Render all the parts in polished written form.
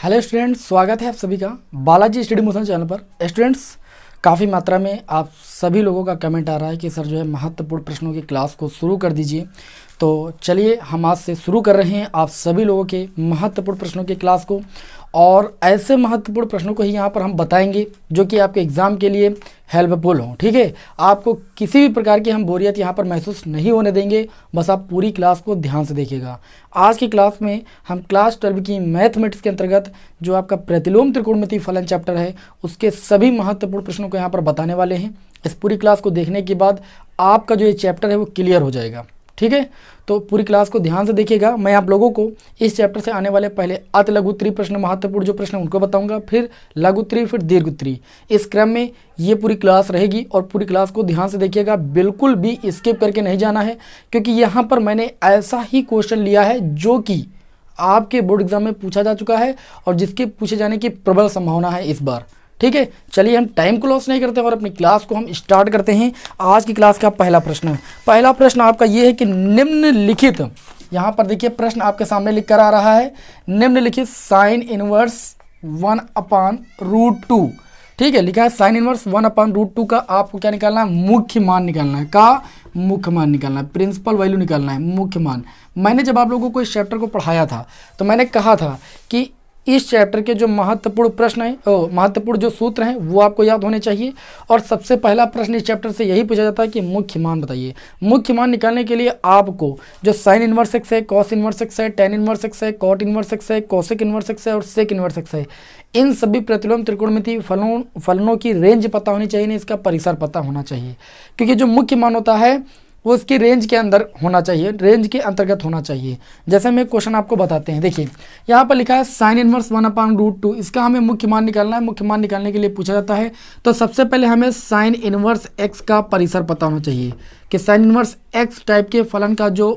Hello students, स्वागत है आप सभी का बालाजी स्टडी मोशन चैनल पर। स्टूडेंट्स, काफ़ी मात्रा में आप सभी लोगों का कमेंट आ रहा है कि सर जो है महत्वपूर्ण प्रश्नों की क्लास को शुरू कर दीजिए। तो चलिए हम आज से शुरू कर रहे हैं आप सभी लोगों के महत्वपूर्ण प्रश्नों की क्लास को, और ऐसे महत्वपूर्ण प्रश्नों को ही यहाँ पर हम बताएंगे जो कि आपके एग्ज़ाम के लिए हेल्पफुल हों। ठीक है, आपको किसी भी प्रकार की हम बोरियत यहाँ पर महसूस नहीं होने देंगे, बस आप पूरी क्लास को ध्यान से देखिएगा। आज की क्लास में हम क्लास 12 की मैथमेटिक्स के अंतर्गत जो आपका प्रतिलोम त्रिकोणमितीय फलन चैप्टर है उसके सभी महत्वपूर्ण प्रश्नों को यहाँ पर बताने वाले हैं। इस पूरी क्लास को देखने के बाद आपका जो ये चैप्टर है वो क्लियर हो जाएगा। ठीक है, तो पूरी क्लास को ध्यान से देखिएगा। मैं आप लोगों को इस चैप्टर से आने वाले पहले अति लघु उत्तरीय प्रश्न, महत्वपूर्ण जो प्रश्न उनको बताऊंगा, फिर लघु उत्तरीय, फिर दीर्घ उत्तरीय। इस क्रम में ये पूरी क्लास रहेगी और पूरी क्लास को ध्यान से देखिएगा, बिल्कुल भी स्किप करके नहीं जाना है, क्योंकि यहाँ पर मैंने ऐसा ही क्वेश्चन लिया है जो कि आपके बोर्ड एग्जाम में पूछा जा चुका है और जिसके पूछे जाने की प्रबल संभावना है इस बार। ठीक है, चलिए हम टाइम को लॉस नहीं करते और अपनी क्लास को हम स्टार्ट करते हैं। आज की क्लास का पहला प्रश्न आपका ये है कि निम्नलिखित, यहाँ पर देखिए प्रश्न आपके सामने लिख कर आ रहा है, निम्नलिखित साइन इनवर्स 1/√2। ठीक है, लिखा है साइन इनवर्स 1/√2 का आपको क्या निकालना है? मुख्य मान निकालना है। का मुख्य मान निकालना है, प्रिंसिपल वैल्यू निकालना है, मुख्य मान। मैंने जब आप लोगों को इस चैप्टर को पढ़ाया था तो मैंने कहा था कि इस चैप्टर के जो महत्वपूर्ण प्रश्न हैं, महत्वपूर्ण जो सूत्र हैं वो आपको याद होने चाहिए। और सबसे पहला प्रश्न इस चैप्टर से यही पूछा जाता है कि मुख्य मान बताइए। मुख्य मान निकालने के लिए आपको जो साइन इनवर्स एक्स है, कॉस इनवर्स एक्स है, टेन इनवर्स एक्स है, कॉट इनवर्स एक्स है, कोसेक इनवर्स एक्स है और सेक इनवर्स एक्स है, इन सभी प्रतिलोम त्रिकोणमितीय फलनों की रेंज पता होनी चाहिए, नहीं इसका परिसर पता होना चाहिए। क्योंकि जो मुख्य मान होता है वो उसकी रेंज के अंदर होना चाहिए, रेंज के अंतर्गत होना चाहिए। जैसे मैं क्वेश्चन आपको बताते हैं, देखिए यहाँ पर लिखा है साइन इनवर्स 1/√2, इसका हमें मुख्य मान निकालना है। मुख्य मान निकालने के लिए पूछा जाता है तो सबसे पहले हमें साइन इनवर्स एक्स का परिसर पता होना चाहिए कि साइन इनवर्स एक्स टाइप के फलन का जो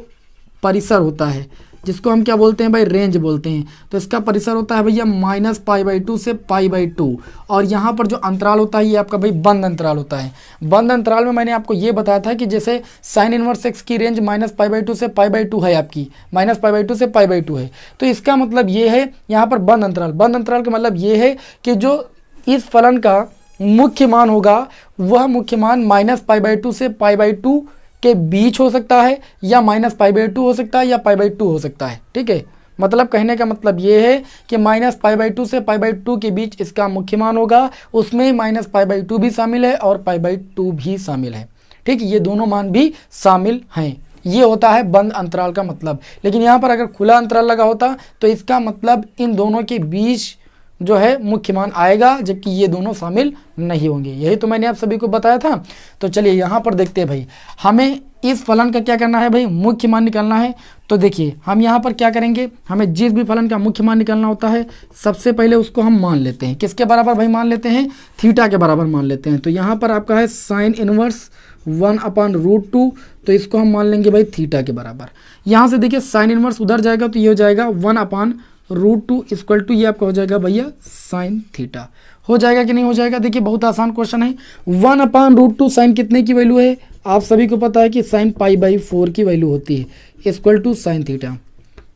परिसर होता है, जिसको हम क्या बोलते हैं भाई? रेंज बोलते हैं। तो इसका परिसर होता है भैया -π/2 से π/2, और यहाँ पर जो अंतराल होता है ये आपका भाई बंद अंतराल होता है। बंद अंतराल में मैंने आपको ये बताया था कि जैसे साइन इनवर्स एक्स की रेंज -π/2 से π/2 है, आपकी -π/2 से π/2 है, तो इसका मतलब ये है यहाँ पर बंद अंतराल का मतलब ये है कि जो इस फलन का मुख्य मान होगा वह मुख्य मान -π/2 से π/2 के बीच हो सकता है, या -π/2 हो सकता है, या π/2 हो सकता है। ठीक है, मतलब कहने का मतलब ये है कि -π/2 से π/2 के बीच इसका मुख्य मान होगा, उसमें -π/2 भी शामिल है और π/2 भी शामिल है। ठीक, ये दोनों मान भी शामिल हैं। ये होता है बंद अंतराल का मतलब। लेकिन यहाँ पर अगर खुला अंतराल लगा होता तो इसका मतलब इन दोनों के बीच जो है मुख्य मान आएगा, जबकि ये दोनों शामिल नहीं होंगे। यही तो मैंने आप सभी को बताया था। तो चलिए यहाँ पर देखते हैं भाई, हमें इस फलन का क्या करना है भाई? मुख्य मान निकालना है। तो देखिए हम यहाँ पर क्या करेंगे, हमें जिस भी फलन का मुख्य मान निकालना होता है सबसे पहले उसको हम मान लेते हैं। किसके बराबर भाई मान लेते हैं? थीटा के बराबर मान लेते हैं। तो यहाँ पर आपका है साइन इनवर्स 1/√2, तो इसको हम मान लेंगे भाई थीटा के बराबर। यहाँ से देखिए साइन इनवर्स उधर जाएगा तो ये हो जाएगा 1/√2 इक्वल टू, ये आपका हो जाएगा भैया साइन थीटा। हो जाएगा कि नहीं हो जाएगा? देखिए बहुत आसान क्वेश्चन है। 1/√2 साइन कितने की वैल्यू है? आप सभी को पता है कि साइन π/4 की वैल्यू होती है, equal to sine theta.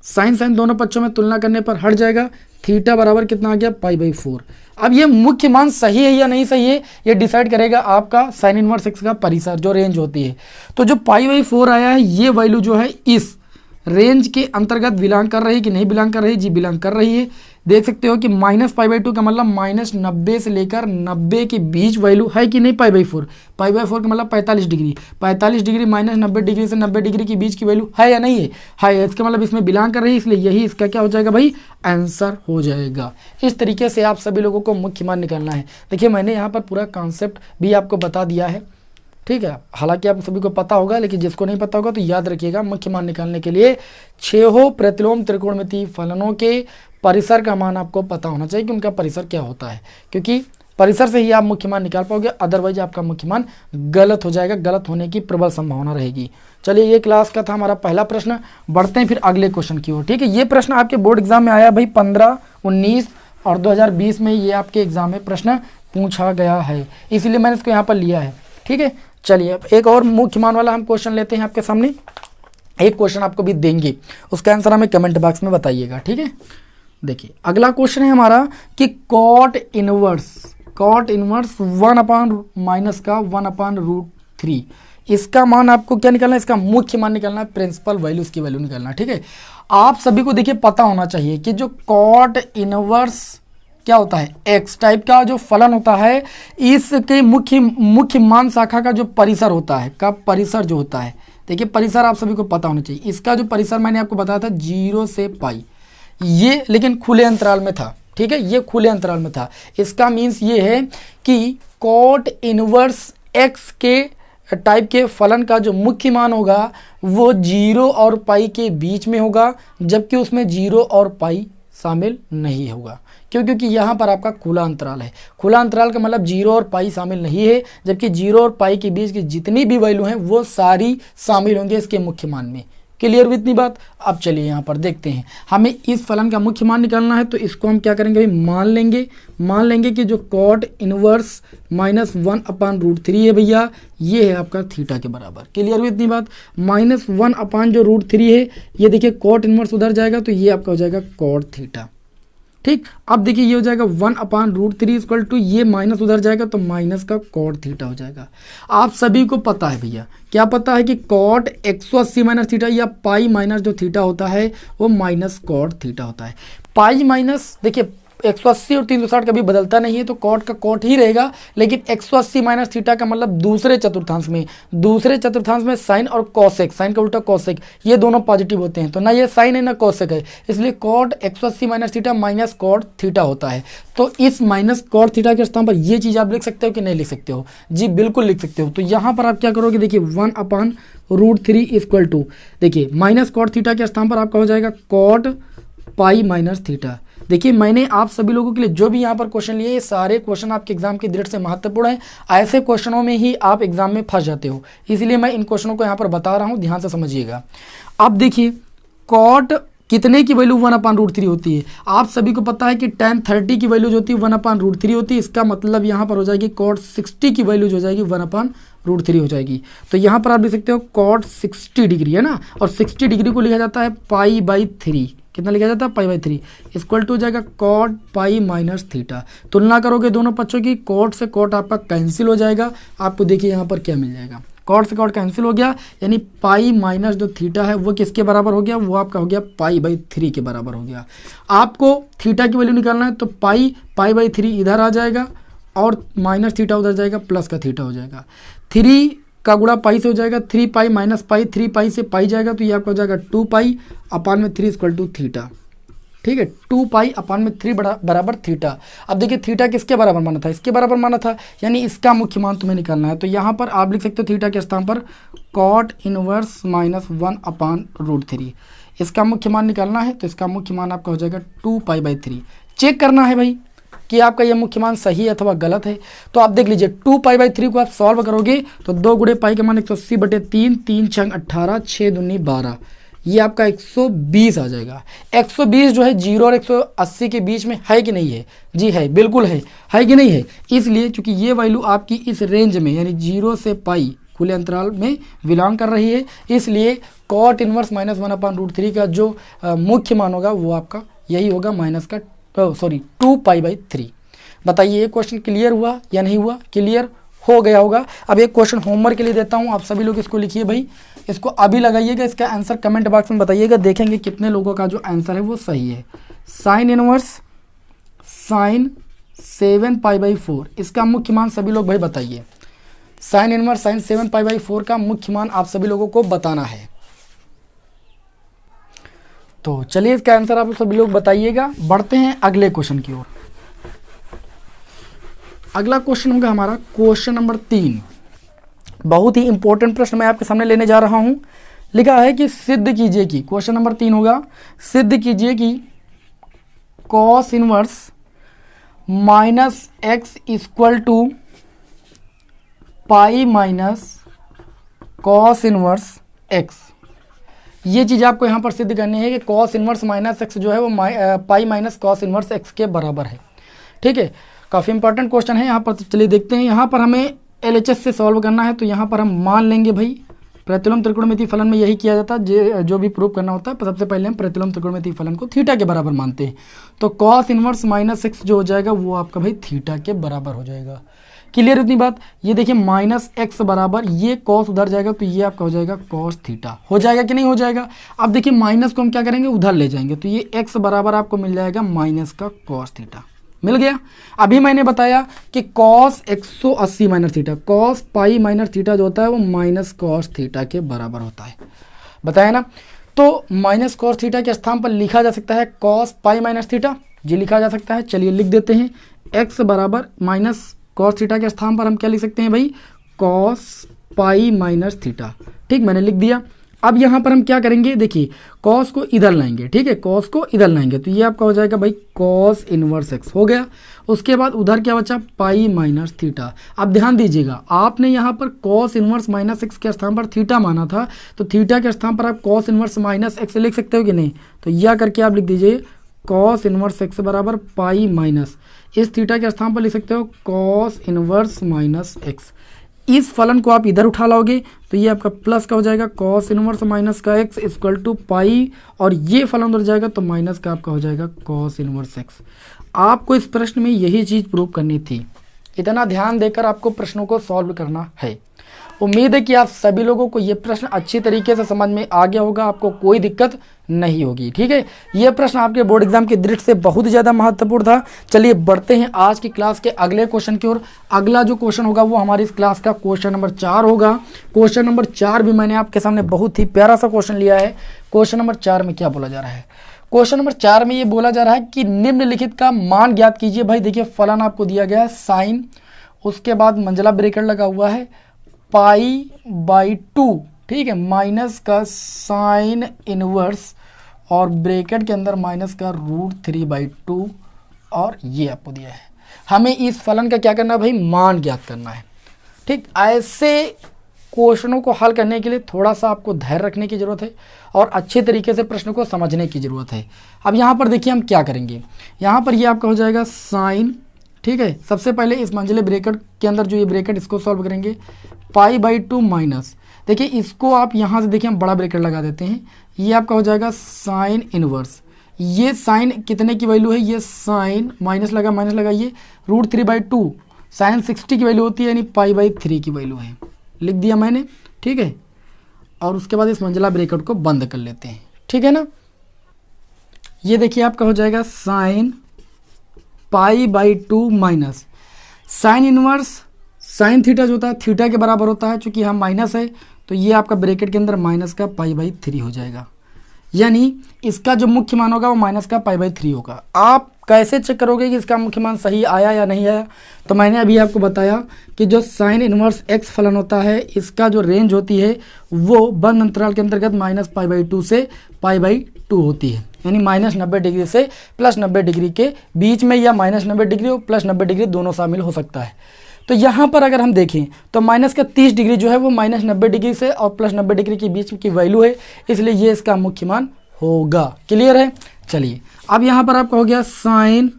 Sine दोनों पक्षों में तुलना करने पर हट जाएगा, थीटा बराबर कितना आ गया? π/4। अब ये मुख्य मान सही है या नहीं सही है ये डिसाइड करेगा आपका साइन इनवर्स एक्स का परिसर, जो रेंज होती है। तो जो π/4 आया है ये वैल्यू जो है इस रेंज के अंतर्गत बिलोंग कर रही है कि नहीं बिलोंग कर रही है? जी बिलोंग कर रही है। देख सकते हो कि -π/2 का मतलब -90 से लेकर 90 के बीच वैल्यू है कि नहीं? π/4 का मतलब 45 डिग्री, 45 डिग्री -90 डिग्री से 90 डिग्री के बीच की वैल्यू है या नहीं है? है। इसका मतलब इसमें बिलोंग कर रही है, इसलिए यही इसका क्या हो जाएगा भाई? आंसर हो जाएगा। इस तरीके से आप सभी लोगों को मुख्य मान निकालना है। देखिए मैंने यहाँ पर पूरा कॉन्सेप्ट भी आपको बता दिया है। ठीक है, हालांकि आप सभी को पता होगा, लेकिन जिसको नहीं पता होगा तो याद रखिएगा, मुख्य मान निकालने के लिए 6 प्रतिलोम त्रिकोणमितीय फलनों के परिसर का मान आपको पता होना चाहिए कि उनका परिसर क्या होता है, क्योंकि परिसर से ही आप मुख्य मान निकाल पाओगे, अदरवाइज आपका मुख्य मान गलत हो जाएगा, गलत होने की प्रबल संभावना रहेगी। चलिए ये क्लास का था हमारा पहला प्रश्न। बढ़ते हैं फिर अगले क्वेश्चन की ओर। ठीक है, ये प्रश्न आपके बोर्ड एग्जाम में आया भाई 15, 19 और 2020 में ये आपके एग्जाम में प्रश्न पूछा गया है, इसीलिए मैंने इसको यहाँ पर लिया है। ठीक है, चलिए अब एक और मुख्य मान वाला हम क्वेश्चन लेते हैं आपके सामने। एक क्वेश्चन आपको भी देंगे, उसका आंसर हमें कमेंट बॉक्स में बताइएगा। ठीक है, देखिए अगला क्वेश्चन है हमारा कि कॉट इनवर्स 1 अपान माइनस का 1 अपान रूट 3, इसका मान आपको क्या निकालना है, इसका मुख्य मान निकालना है, प्रिंसिपल वैल्यू, इसकी वैल्यू निकालना है। ठीक है, आप सभी को देखिए पता होना चाहिए कि जो कॉट इनवर्स क्या होता है, एक्स टाइप का जो फलन होता है, इसके मुख्य मान शाखा का जो परिसर होता है, का परिसर जो होता है, देखिए परिसर आप सभी को पता होना चाहिए। इसका जो परिसर मैंने आपको बताया था 0 से पाई, ये लेकिन खुले अंतराल में था। ठीक है, ये खुले अंतराल में था। इसका मीन्स ये है कि कॉट इनवर्स एक्स के टाइप के फलन का जो मुख्य मान होगा वो 0 और पाई के बीच में होगा, जबकि उसमें 0 और पाई शामिल नहीं होगा। क्यों? क्योंकि यहाँ पर आपका खुला अंतराल है। खुला अंतराल का मतलब 0 और पाई शामिल नहीं है, जबकि 0 और पाई के बीच की जितनी भी वैल्यू हैं वो सारी शामिल होंगे इसके मुख्य मान में। क्लियर हुई इतनी बात? अब चलिए यहाँ पर देखते हैं, हमें इस फलन का मुख्य मान निकालना है, तो इसको हम क्या करेंगे भाई, मान लेंगे कि जो cot inverse minus 1 upon root 3 है भैया, ये है आपका थीटा के बराबर। क्लियर हुई इतनी बात? माइनस 1 अपान जो रूट 3 है, ये देखिए कॉट इनवर्स उधर जाएगा तो ये आपका हो जाएगा कॉट थीटा। ठीक, अब देखिए ये हो जाएगा 1 अपान रूट 3 इक्वल टू, ये माइनस उधर जाएगा तो माइनस का कॉट थीटा हो जाएगा। आप सभी को पता है भैया, क्या पता है कि कॉट 180 माइनस थीटा या पाई माइनस जो थीटा होता है वो माइनस कॉट थीटा होता है। पाई माइनस देखिए 180 और 360 कभी बदलता नहीं है, तो कॉट का कॉट ही रहेगा, लेकिन 180 माइनस थीटा का मतलब दूसरे चतुर्थांश में साइन और कॉसेक, साइन का उल्टा कॉसेक, ये दोनों पॉजिटिव होते हैं, तो ना ये साइन है ना कॉसेक है, इसलिए cot 180 minus theta minus cot theta होता है। तो इस माइनस कॉट थीटा के स्थान पर ये चीज़ आप लिख सकते हो कि नहीं लिख सकते हो? जी बिल्कुल लिख सकते हो। तो यहाँ पर आप क्या करोगे, देखिए 1 अपान रूट 3 इक्वल टू, देखिए माइनस कॉट थीटा के स्थान पर आपका हो जाएगा कॉट पाई माइनस थीटा। देखिए मैंने आप सभी लोगों के लिए जो भी यहाँ पर क्वेश्चन लिए, ये सारे क्वेश्चन आपके एग्जाम की दृष्टि से महत्वपूर्ण है। ऐसे क्वेश्चनों में ही आप एग्जाम में फंस जाते हो, इसलिए मैं इन क्वेश्चनों को यहाँ पर बता रहा हूँ, ध्यान से समझिएगा। अब देखिए कॉट कितने की वैल्यू 1 अपान रूट 3 होती है? आप सभी को पता है कि tan 30 की वैल्यू जो होती है 1 अपान रूट 3 होती है। इसका मतलब यहाँ पर हो जाएगी कॉट 60 की वैल्यू जो हो जाएगी 1 अपान रूट 3 हो जाएगी। तो यहाँ पर आप देख सकते हो कॉट 60 डिग्री है ना, और 60 डिग्री को लिखा जाता है पाई बाई 3। कितना लिखा जाता है? पाई बाई 3 इक्वल टू हो जाएगा कॉट पाई माइनस थीटा। तुलना करोगे दोनों पक्षों की, कॉट से कॉट आपका कैंसिल हो जाएगा। आपको देखिए यहाँ पर क्या मिल जाएगा, कॉट से कॉट कैंसिल हो गया, यानी पाई माइनस जो थीटा है वो किसके बराबर हो गया, वो आपका हो गया पाई बाई 3 के बराबर हो गया। आपको थीटा की वैल्यू निकालना है, तो पाई बाई 3 इधर आ जाएगा और माइनस थीटा उधर जाएगा, प्लस का थीटा हो जाएगा। 3 का गुणा पाई से हो जाएगा 3 पाई माइनस पाई, 3 पाई से पाई जाएगा तो ये आपका हो जाएगा 2 पाई अपान में 3 इक्वल टू थीटा। ठीक है, 2 पाई अपान में 3 बराबर थीटा। अब देखिए थीटा किसके बराबर माना था, इसके बराबर माना था, यानी इसका मुख्य मान तुम्हें निकालना है। तो यहाँ पर आप लिख सकते हो थीटा के स्थान पर cot inverse minus 1 upon root 3, इसका मुख्य मान निकालना है। तो इसका मुख्य मान आपका हो जाएगा 2 पाई बाई 3। चेक करना है भाई कि आपका यह मुख्य मान सही है अथवा गलत है। तो आप देख लीजिए 2 पाई बाई 3 को आप सॉल्व करोगे तो 2 गुणे पाई का मान 180 बटे 3, 3 छंग 18, 6 दूनी 12, ये आपका 120 आ जाएगा। 120 जो है 0 और 180 के बीच में है कि नहीं है? जी है, बिल्कुल है कि नहीं है? इसलिए चूंकि ये वैल्यू आपकी इस रेंज में यानी 0 से पाई खुले अंतराल में बिलोंग कर रही है, इसलिए cot inverse minus 1 upon root 3 का जो मुख्य मान होगा वो आपका यही होगा, माइनस का 2 पाई बाई 3। बताइए ये क्वेश्चन क्लियर हुआ या नहीं हुआ? क्लियर हो गया होगा। अब एक क्वेश्चन होमवर्क के लिए देता हूँ, आप सभी लोग इसको लिखिए भाई, इसको अभी लगाइएगा, इसका आंसर कमेंट बॉक्स में बताइएगा, देखेंगे कितने लोगों का जो आंसर है वो सही है। Sign inverse sign 7 pi by 4, इसका मुख्य मान सभी लोग भाई बताइए। Sign inverse sign 7 pi by 4 का मुख्य मान आप सभी लोगों को बताना है। तो चलिए इसका आंसर आप सभी लोग बताइएगा। बढ़ते हैं अगले क्वेश्चन की ओर। अगला क्वेश्चन होगा हमारा क्वेश्चन नंबर 3। बहुत ही इंपॉर्टेंट प्रश्न मैं आपके सामने लेने जा रहा हूं। लिखा है कि सिद्ध कीजिए कि, क्वेश्चन नंबर 3 होगा, सिद्ध कीजिए कि cos inverse minus X equal to pi minus cos inverse X. ये चीज़ आपको यहाँ पर सिद्ध करनी है कि कॉस इनवर्स माइनस एक्स जो है वो पाई माइनस कॉस इनवर्स एक्स के बराबर है। ठीक है, काफ़ी इंपॉर्टेंट क्वेश्चन है यहाँ पर। तो चलिए देखते हैं, यहाँ पर हमें LHS से सॉल्व करना है। तो यहाँ पर हम मान लेंगे भाई प्रतिलोम त्रिकोणमितीय फलन में यही किया जाता है, जो भी प्रूव करना होता है सबसे पहले हम प्रतिलोम त्रिकोणमितीय फलन को थीटा के बराबर मानते हैं। तो कॉस इनवर्स माइनस एक्स जो हो जाएगा वो आपका भाई थीटा के बराबर हो जाएगा। क्लियर इतनी बात। ये देखिए माइनस एक्स बराबर, ये कॉस उधर जाएगा तो ये आपका हो जाएगा कॉस थीटा। हो जाएगा कि नहीं हो जाएगा। अब देखिए माइनस को हम क्या करेंगे, उधर ले जाएंगे, तो ये एक्स बराबर आपको मिल जाएगा माइनस का कॉस थीटा। मिल गया। अभी मैंने बताया कि cos 180 minus theta, cos pi minus theta जो होता है वो माइनस कॉस थीटा के बराबर होता है, बताया ना। तो माइनस कॉस थीटा के स्थान पर लिखा जा सकता है कॉस पाई माइनस थीटा, जी लिखा जा सकता है। चलिए लिख देते हैं, एक्स बराबर माइनस कॉस थीटा के स्थान पर हम क्या लिख सकते हैं भाई, कॉस पाई माइनस थीटा। ठीक, मैंने लिख दिया। अब यहाँ पर हम क्या करेंगे, देखिए कॉस को इधर लाएंगे, ठीक है, कॉस को इधर लाएंगे तो ये आपका हो जाएगा भाई कॉस इनवर्स एक्स हो गया। उसके बाद उधर क्या बचा, पाई माइनस थीटा। अब ध्यान दीजिएगा, आपने यहाँ पर कॉस इनवर्स माइनस एक्स के स्थान पर थीटा माना था, तो थीटा के स्थान पर आप कॉस इनवर्स माइनस एक्स लिख सकते हो कि नहीं, तो यह करके आप लिख दीजिए कॉस इनवर्स एक्स बराबर पाई माइनस, इस थीटा के स्थान पर लिख सकते हो कॉस इनवर्स माइनस एक्स। इस फलन को आप इधर उठा लाओगे तो ये आपका प्लस का हो जाएगा कॉस इनवर्स माइनस का एक्स इक्वल टू पाई, और ये फलन उधर जाएगा तो माइनस का आपका हो जाएगा कॉस इनवर्स एक्स। आपको इस प्रश्न में यही चीज़ प्रूव करनी थी, इतना ध्यान देकर आपको प्रश्नों को सॉल्व करना है। उम्मीद है कि आप सभी लोगों को ये प्रश्न अच्छी तरीके से समझ में आ गया होगा, आपको कोई दिक्कत नहीं होगी। ठीक है, ये प्रश्न आपके बोर्ड एग्जाम की दृष्टि से बहुत ज़्यादा महत्वपूर्ण था। चलिए बढ़ते हैं आज की क्लास के अगले क्वेश्चन की ओर। अगला जो क्वेश्चन होगा वो हमारी इस क्लास का क्वेश्चन नंबर 4 होगा। क्वेश्चन नंबर 4 भी मैंने आपके सामने बहुत ही प्यारा सा क्वेश्चन लिया है। क्वेश्चन नंबर 4 में क्या बोला जा रहा है, क्वेश्चन नंबर 4 में ये बोला जा रहा है कि निम्नलिखित का मान ज्ञात कीजिए। भाई देखिए फलन आपको दिया गया है साइन, उसके बाद मंझला ब्रैकेट लगा हुआ है पाई बाई 2, ठीक है, माइनस का साइन इनवर्स और ब्रैकेट के अंदर माइनस का √3/2, और ये आपको दिया है। हमें इस फलन का क्या करना है भाई, मान ज्ञात करना है। ठीक, ऐसे क्वेश्चनों को हल करने के लिए थोड़ा सा आपको धैर्य रखने की ज़रूरत है और अच्छे तरीके से प्रश्न को समझने की ज़रूरत है। अब यहाँ पर देखिए हम क्या करेंगे, यहाँ पर ये आपका हो जाएगा साइन, ठीक है। सबसे पहले इस मंझले ब्रैकेट के अंदर जो ये ब्रैकेट इसको सॉल्व करेंगे, पाई बाई 2 माइनस, देखिए इसको आप यहाँ से देखिए हम बड़ा ब्रैकेट लगा देते हैं, ये आपका हो जाएगा साइन इनवर्स। ये साइन कितने की वैल्यू है, ये साइन माइनस लगा ये √3/2, साइन 60 की वैल्यू होती है, यानी पाई/3 की वैल्यू है, लिख दिया मैंने, ठीक है। और उसके बाद इस मंझला ब्रैकेट को बंद कर लेते हैं, ठीक है ना। ये देखिए आपका हो जाएगा साइन पाई/2 minus sine inverse sine theta जो होता है थीटा के बराबर होता है, चूंकि यहाँ माइनस है तो ये आपका ब्रैकेट के अंदर माइनस का पाई/3 हो जाएगा, यानी इसका जो मुख्य मान होगा वो माइनस का पाई/3 होगा। आप कैसे चेक करोगे कि इसका मुख्य मान सही आया या नहीं आया, तो मैंने अभी आपको बताया कि जो साइन इनवर्स एक्स फलन होता है इसका जो रेंज होती है वो बंद अंतराल के अंतर्गत -पाई/2 से पाई/2 होती है, यानी -90 डिग्री से +90 डिग्री के बीच में, या -90 डिग्री और +90 डिग्री दोनों शामिल हो सकता है। तो यहाँ पर अगर हम देखें तो माइनस का 30 डिग्री जो है वो -90 डिग्री से और +90 डिग्री के बीच की वैल्यू है, इसलिए ये इसका मुख्य मान होगा। क्लियर है। चलिए अब यहाँ पर आपका हो गया साइन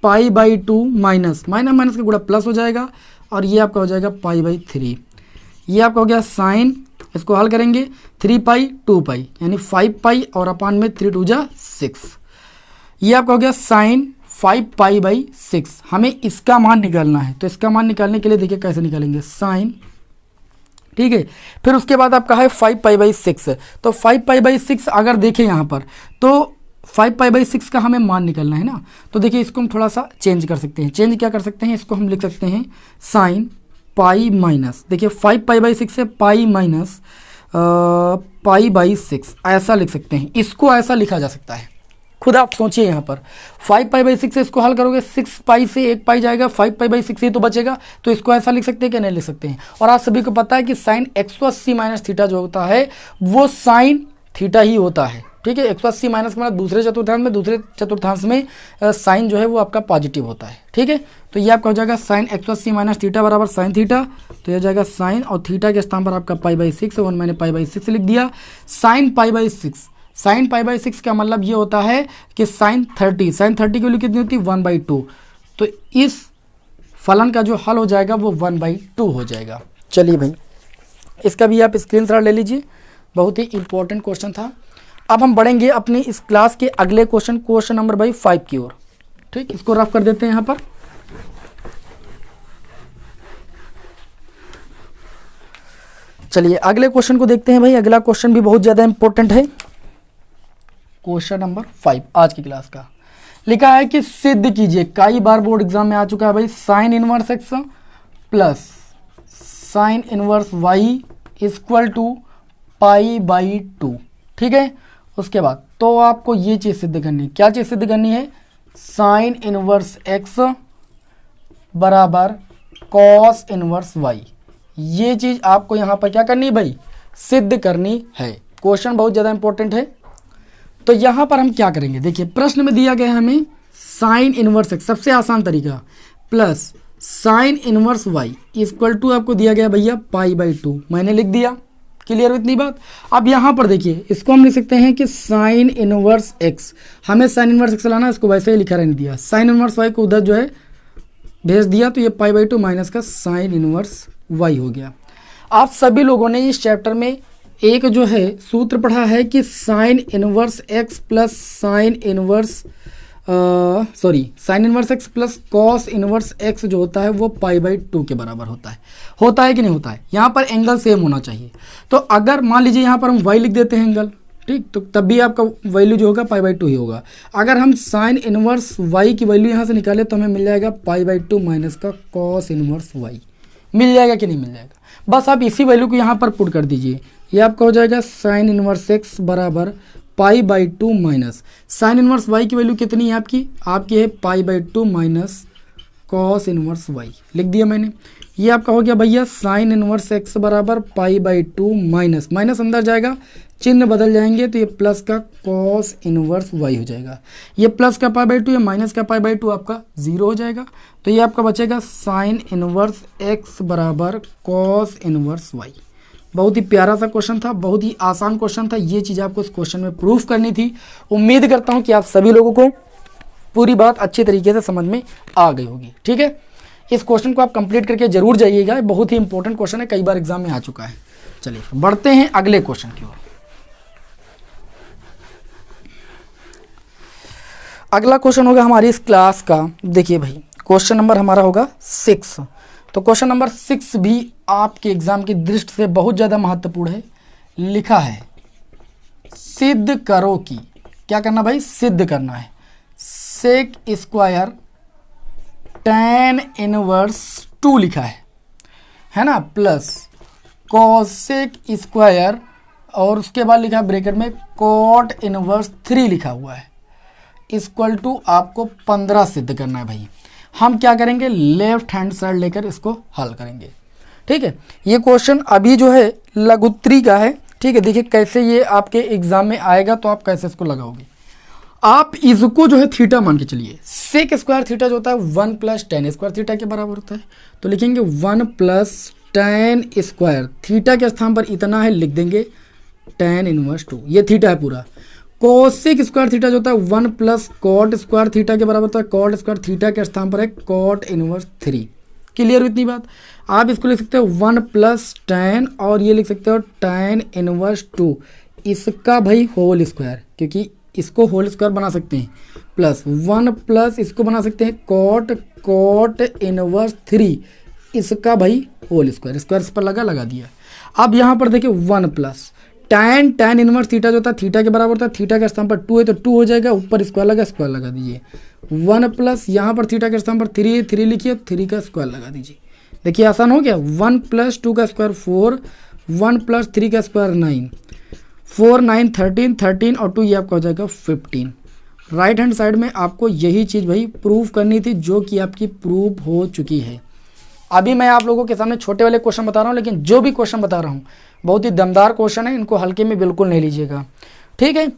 पाई/2 माइनस का गुणा प्लस हो जाएगा, और ये आपका हो जाएगा पाई/3। ये आपका हो गया साइन, इसको हल करेंगे 3 पाई 2 पाई यानी 5 पाई और अपान में 3 2 जा 6। ये आपका हो गया साइन 5 पाई/6। हमें इसका मान निकालना है, तो इसका मान निकालने के लिए देखिए कैसे निकालेंगे, साइन, ठीक है। फिर उसके बाद आपका है 5 पाई/6, तो 5 पाई/6 अगर देखें यहाँ पर तो 5 पाई/6 का हमें मान निकालना है ना, तो देखिए इसको हम थोड़ा सा चेंज कर सकते हैं। चेंज क्या कर सकते हैं, इसको हम लिख सकते हैं साइन पाई माइनस, देखिए 5 पाई/6 से पाई माइनस पाई/6 ऐसा लिख सकते हैं। इसको ऐसा लिखा जा सकता है, खुद आप सोचिए। यहाँ पर 5 पाई/6 से इसको हल करोगे 6 पाई से 1 पाई जाएगा, 5 पाई/6 ही तो बचेगा, तो इसको ऐसा लिख सकते हैं कि नहीं लिख सकते हैं। और आप सभी को पता है कि साइन 180 माइनस थीटा जो होता है वो साइन थीटा ही होता है, ठीक है। 180 माइनस का मतलब दूसरे चतुर्थांश में साइन जो है वो आपका पॉजिटिव होता है, ठीक है। तो ये आपका हो जाएगा साइन 180 माइनस थीटा बराबर साइन थीटा, तो ये हो जाएगा साइन और थीटा के स्थान पर आपका पाई/6 और मैंने पाई/6 लिख दिया। साइन पाई/6 का मतलब ये होता है कि साइन 30 की वैल्यू कितनी होती है 1/2, तो इस फलन का जो हल हो जाएगा वो 1/2 हो जाएगा। चलिए भाई इसका भी आप स्क्रीनशॉट ले लीजिए, बहुत ही इंपॉर्टेंट क्वेश्चन था। अब हम बढ़ेंगे अपनी इस क्लास के अगले क्वेश्चन नंबर भाई 5 की ओर। ठीक, इसको रफ कर देते हैं यहाँ पर। चलिए अगले क्वेश्चन को देखते हैं भाई। अगला क्वेश्चन भी बहुत ज़्यादा इंपॉर्टेंट है। क्वेश्चन नंबर 5 आज की क्लास का लिखा है कि सिद्ध कीजिए, कई बार बोर्ड एग्जाम में आ चुका है भाई, sine inverse X plus sine inverse Y equal to pi by 2। ठीक है, उसके बाद तो आपको ये चीज़ सिद्ध करनी है। क्या चीज़ सिद्ध करनी है? साइन इनवर्स एक्स बराबर कॉस इनवर्स वाई। ये चीज़ आपको यहाँ पर क्या करनी है भाई? सिद्ध करनी है। क्वेश्चन बहुत ज़्यादा इंपॉर्टेंट है। तो यहाँ पर हम क्या करेंगे, देखिए प्रश्न में दिया गया है हमें साइन इनवर्स एक्स, सबसे आसान तरीका, plus sine inverse Y equal to आपको दिया गया भैया पाई बाई 2। मैंने लिख दिया, क्लियर हो इतनी बात। अब यहाँ पर देखिए इसको हम लिख सकते हैं कि साइन इनवर्स एक्स, हमें साइन इनवर्स एक्स लाना है, इसको वैसे ही लिखा रहने दिया। साइन इनवर्स वाई को उधर जो है भेज दिया, तो ये पाई बाई 2 माइनस का साइन इनवर्स वाई हो गया। आप सभी लोगों ने इस चैप्टर में एक जो है सूत्र पढ़ा है कि sign inverse X plus sine inverse X plus cos inverse x जो होता है वो पाई बाई 2 के बराबर होता है कि नहीं होता है? यहाँ पर एंगल सेम होना चाहिए। तो अगर मान लीजिए यहाँ पर हम वाई लिख देते हैं एंगल, ठीक, तो तब भी आपका वैल्यू जो होगा पाई बाई 2 ही होगा। अगर हम साइन इनवर्स वाई की वैल्यू यहाँ से निकाले तो हमें मिल जाएगा पाई बाई 2 माइनस का कॉस इनवर्स वाई। मिल जाएगा कि नहीं मिल जाएगा? बस आप इसी वैल्यू को यहाँ पर पुट कर दीजिए। ये आपका हो जाएगा साइन इनवर्स एक्स बराबर pi by 2 minus sine inverse Y की वैल्यू कितनी है आपकी है pi by 2 minus cos inverse Y. लिख दिया मैंने। ये आपका हो गया भैया साइन इनवर्स एक्स बराबर पाई बाई 2 माइनस माइनस अंदर जाएगा, चिन्ह बदल जाएंगे, तो ये प्लस का कॉस इनवर्स वाई हो जाएगा। ये प्लस का पाई बाई 2 या माइनस का पाई बाई 2 आपका 0 हो जाएगा। तो ये आपका बचेगा साइन इनवर्स एक्स बराबर कॉस इनवर्स वाई। बहुत ही प्यारा सा क्वेश्चन था, बहुत ही आसान क्वेश्चन था। ये चीज़ आपको इस क्वेश्चन में प्रूफ करनी थी। उम्मीद करता हूँ कि आप सभी लोगों को पूरी बात अच्छी तरीके से समझ में आ गई होगी। ठीक है, इस क्वेश्चन को आप कंप्लीट करके जरूर जाइएगा, बहुत ही इंपॉर्टेंट क्वेश्चन है, कई बार एग्जाम में आ चुका है। चलिए बढ़ते हैं अगले क्वेश्चन की ओर। अगला क्वेश्चन होगा हमारी इस क्लास का, देखिए भाई क्वेश्चन नंबर हमारा होगा 6। तो क्वेश्चन नंबर 6 भी आपके एग्जाम की दृष्टि से बहुत ज़्यादा महत्वपूर्ण है। लिखा है सिद्ध करो कि, क्या करना भाई? सिद्ध करना है। सेक स्क्वायर tan इनवर्स 2 लिखा है ना, प्लस कॉसेक स्क्वायर और उसके बाद लिखा है ब्रैकेट में कॉट इनवर्स 3 लिखा हुआ है, इक्वल टू आपको 15 सिद्ध करना है भाई। हम क्या करेंगे? लेफ्ट हैंड साइड लेकर इसको हल करेंगे। ठीक है, ये क्वेश्चन अभी जो है लघुत्री का है। ठीक है, देखिए कैसे ये आपके एग्जाम में आएगा, तो आप कैसे इसको लगाओगे। आप इसको जो है थीटा मान के चलिए। सेक स्क्वायर थीटा जो होता है 1 प्लस टेन स्क्वायर थीटा के बराबर होता है, तो लिखेंगे 1 प्लस टेन स्क्वायर, थीटा के स्थान पर इतना है, लिख देंगे tan इनवर्स 2। ये थीटा है पूरा। कोसेक स्क्वायर थीटा जो होता है 1 प्लस कॉट स्क्वायर थीटा के बराबर होता है, कॉट स्क्वायर थीटा के स्थान पर है कॉट इनवर्स 3। क्लियर हो इतनी बात? आप इसको लिख सकते हो 1 प्लस tan और ये लिख सकते हो tan इनवर्स 2, इसका भाई होल स्क्वायर, क्योंकि इसको होल स्क्वायर बना सकते हैं, प्लस 1 प्लस इसको बना सकते हैं कॉट इनवर्स 3, इसका भाई होल स्क्वायर, स्क्वायर इस पर लगा दिया। अब यहाँ पर देखिए 1 प्लस tan इनवर्स थीटा जो होता है थीटा के बराबर होता है, थीटा के स्थान पर 2 है तो 2 हो जाएगा, ऊपर स्क्वायर लगा दीजिए। 1 प्लस यहाँ पर थीटा के स्थान पर 3 लिखिए, 3 का स्क्वायर लगा दीजिए। देखिए आसान हो गया। 1 प्लस 2 का स्क्वायर 4, 1 प्लस 3 का स्क्वायर 9, 4 9 13 और 2 ये आपका हो जाएगा 15। राइट हैंड साइड में आपको यही चीज़ भाई प्रूव करनी थी, जो कि आपकी प्रूव हो चुकी है। अभी मैं आप लोगों के सामने छोटे वाले क्वेश्चन बता रहा हूँ, लेकिन जो भी क्वेश्चन बता रहा हूँ बहुत ही दमदार क्वेश्चन है, इनको हल्के में बिल्कुल नहीं लीजिएगा। ठीक है,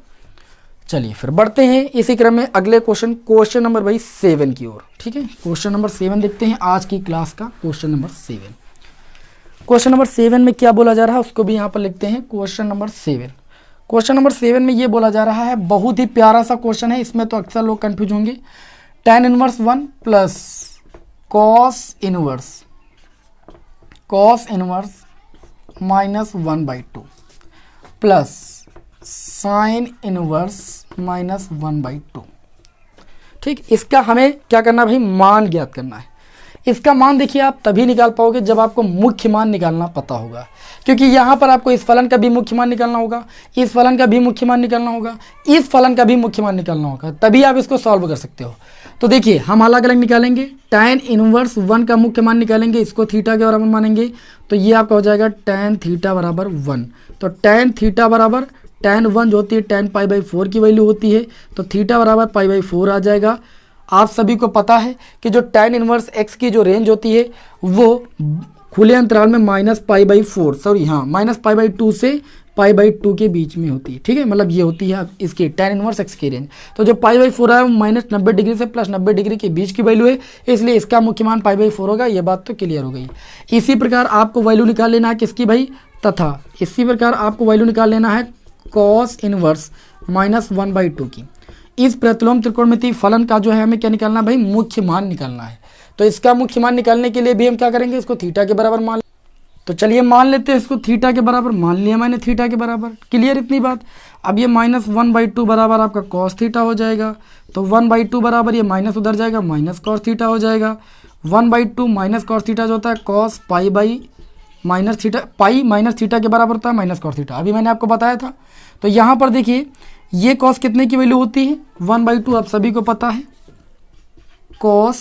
चलिए फिर बढ़ते हैं इसी क्रम में अगले क्वेश्चन नंबर भाई 7 की ओर। ठीक है, क्वेश्चन नंबर 7 देखते हैं आज की क्लास का। क्वेश्चन नंबर 7, क्वेश्चन नंबर 7 में क्या बोला जा रहा है उसको भी यहाँ पर लिखते हैं। क्वेश्चन नंबर 7, क्वेश्चन नंबर 7 में ये बोला जा रहा है, बहुत ही प्यारा सा क्वेश्चन है, इसमें तो अक्सर लोग कंफ्यूज होंगे। tan inverse 1 plus cos inverse -1/2 plus sine inverse -1/2। ठीक, इसका हमें क्या करना है भाई, मान ज्ञात करना है। इसका मान देखिए आप तभी निकाल पाओगे जब आपको मुख्य मान निकालना पता होगा, क्योंकि यहाँ पर आपको इस फलन का भी मुख्य मान निकालना होगा, इस फलन का भी मुख्य मान निकालना होगा, इस फलन का भी मुख्य मान निकालना होगा, तभी आप इसको सॉल्व कर सकते हो। तो देखिए हम अलग अलग निकालेंगे। tan इनवर्स 1 का मुख्य मान निकालेंगे, इसको थीटा के बराबर मानेंगे, तो ये आपका हो जाएगा tan थीटा बराबर 1। तो tan थीटा बराबर tan 1 जो होती है tan π/4 की वैल्यू होती है, तो थीटा बराबर π/4 आ जाएगा। आप सभी को पता है कि जो tan इनवर्स x की जो रेंज होती है वो खुले अंतराल में -π/4 सॉरी हाँ -π/2 से π/2 के बीच में होती है। ठीक है, मतलब ये होती है इसकी tan इनवर्स x की रेंज। तो जो π/4 है वो -90 डिग्री से +90 डिग्री के बीच की वैल्यू है, इसलिए इसका मुख्य मान π/4 होगा। ये बात तो क्लियर हो गई। इसी प्रकार आपको वैल्यू निकाल लेना है किसकी भाई, तथा इसी प्रकार आपको वैल्यू निकाल लेना है cos इनवर्स -1/2 की। इस प्रतिलोम त्रिकोणमितीय फलन का जो है हमें क्या निकालना है भाई, मुख्य मान निकालना है। तो इसका मुख्य मान निकालने के लिए भी हम क्या करेंगे, इसको थीटा के बराबर मान। तो चलिए मान लेते हैं इसको थीटा के बराबर, मान लिया मैंने थीटा के बराबर। क्लियर इतनी बात। अब ये -1/2 बराबर आपका cos थीटा हो जाएगा। तो 1/2 बराबर ये माइनस उधर जाएगा, माइनस cos थीटा हो जाएगा। 1/2 माइनस cos थीटा जो होता है cos π/-थीटा, पाई माइनस थीटा के बराबर होता है माइनस cos थीटा, अभी मैंने आपको बताया था। तो यहाँ पर देखिए ये cos कितने की वैल्यू होती है, 1/2 आप सभी को पता है। cos